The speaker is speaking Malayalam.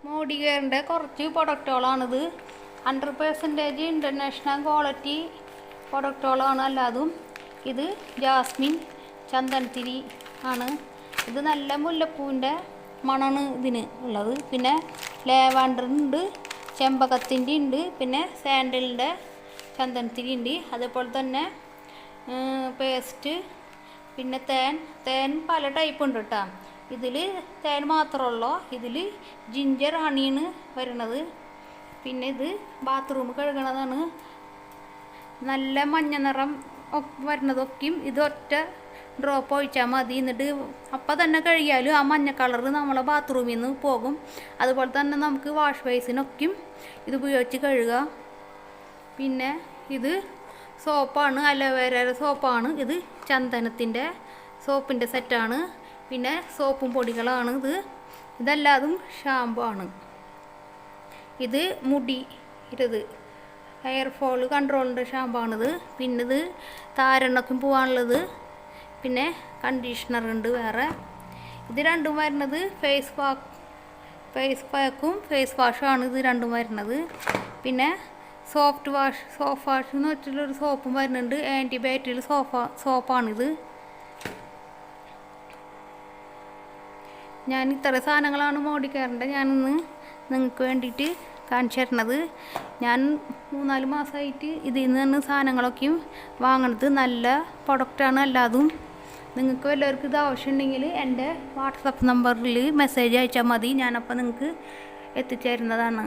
മോഡി കെയറിൻ്റെ കുറച്ച് പ്രൊഡക്റ്റുകളാണിത്. 100% ഇൻ്റർനാഷണൽ ക്വാളിറ്റി പ്രൊഡക്റ്റുകളാണ്. അല്ലാതും ഇത് ജാസ്മിൻ ചന്ദനത്തിരി ആണ്. ഇത് നല്ല മുല്ലപ്പൂവിൻ്റെ മണമാണ് ഇതിന് ഉള്ളത്. പിന്നെ ലാവൻഡർ ഉണ്ട്, ചെമ്പകത്തിൻ്റെ ഉണ്ട്, പിന്നെ സാൻഡലിൻ്റെ ചന്ദനത്തിരി ഉണ്ട്. അതേപോലെ തന്നെ പേസ്റ്റ്, പിന്നെ തേൻ പല ടൈപ്പ് ഉണ്ട് കേട്ടോ. ഇതിൽ തേൻ മാത്രമുള്ളൂ. ഇതിൽ ജിഞ്ചർ ഹണിയാണ് വരുന്നത്. പിന്നെ ഇത് ബാത്റൂം കഴുകണതാണ്. നല്ല മഞ്ഞ നിറം വരുന്നതൊക്കെയും ഇത് ഒറ്റ ഡ്രോപ്പ് ഒഴിച്ചാൽ മതി. എന്നിട്ട് അപ്പം തന്നെ കഴുകിയാലും ആ മഞ്ഞ കളർ നമ്മളെ ബാത്റൂമിൽ നിന്ന് പോകും. അതുപോലെ തന്നെ നമുക്ക് വാഷ് ബേസിനൊക്കെയും ഇത് ഉപയോഗിച്ച് കഴുകുക. പിന്നെ ഇത് സോപ്പാണ്, അലോവേര സോപ്പാണ്. ഇത് ചന്ദനത്തിൻ്റെ സോപ്പിൻ്റെ സെറ്റാണ്. പിന്നെ സോപ്പും പൊടികളാണ് ഇതെല്ലാതും ഷാമ്പു ആണ്. ഇത് മുടി ഹെയർ ഫോൾ കൺട്രോളിൻ്റെ ഷാമ്പാണിത്. പിന്നെ ഇത് താരനൊക്കെ പോകാനുള്ളത്. പിന്നെ കണ്ടീഷണർ ഉണ്ട് വേറെ. ഇത് രണ്ടും വരുന്നത് ഫേസ് പാക്കും ഫേസ് വാഷുമാണ് ഇത് രണ്ടും വരുന്നത്. പിന്നെ സോഫ്റ്റ് വാഷ് എന്ന് വെച്ചിട്ടുള്ളൊരു സോപ്പും വരുന്നുണ്ട്. ആൻറ്റിബയോട്ടിക് സോപ്പാണിത്. ഞാൻ ഇത്ര സാധനങ്ങളാണ് മോഡി കെയറിൻ്റെ ഞാനിന്ന് നിങ്ങൾക്ക് വേണ്ടിയിട്ട് കാണിച്ചു തരുന്നത്. ഞാൻ 3-4 മാസമായിട്ട് ഇതിൽ നിന്ന് സാധനങ്ങളൊക്കെയും വാങ്ങണത്. നല്ല പ്രൊഡക്റ്റാണ്. അല്ലാതും നിങ്ങൾക്ക് വല്ലവർക്കും ഇത് ആവശ്യമുണ്ടെങ്കിൽ എൻ്റെ വാട്സപ്പ് നമ്പറിൽ മെസ്സേജ് അയച്ചാൽ മതി. ഞാനപ്പോൾ നിങ്ങൾക്ക് എത്തിച്ചേരുന്നതാണ്.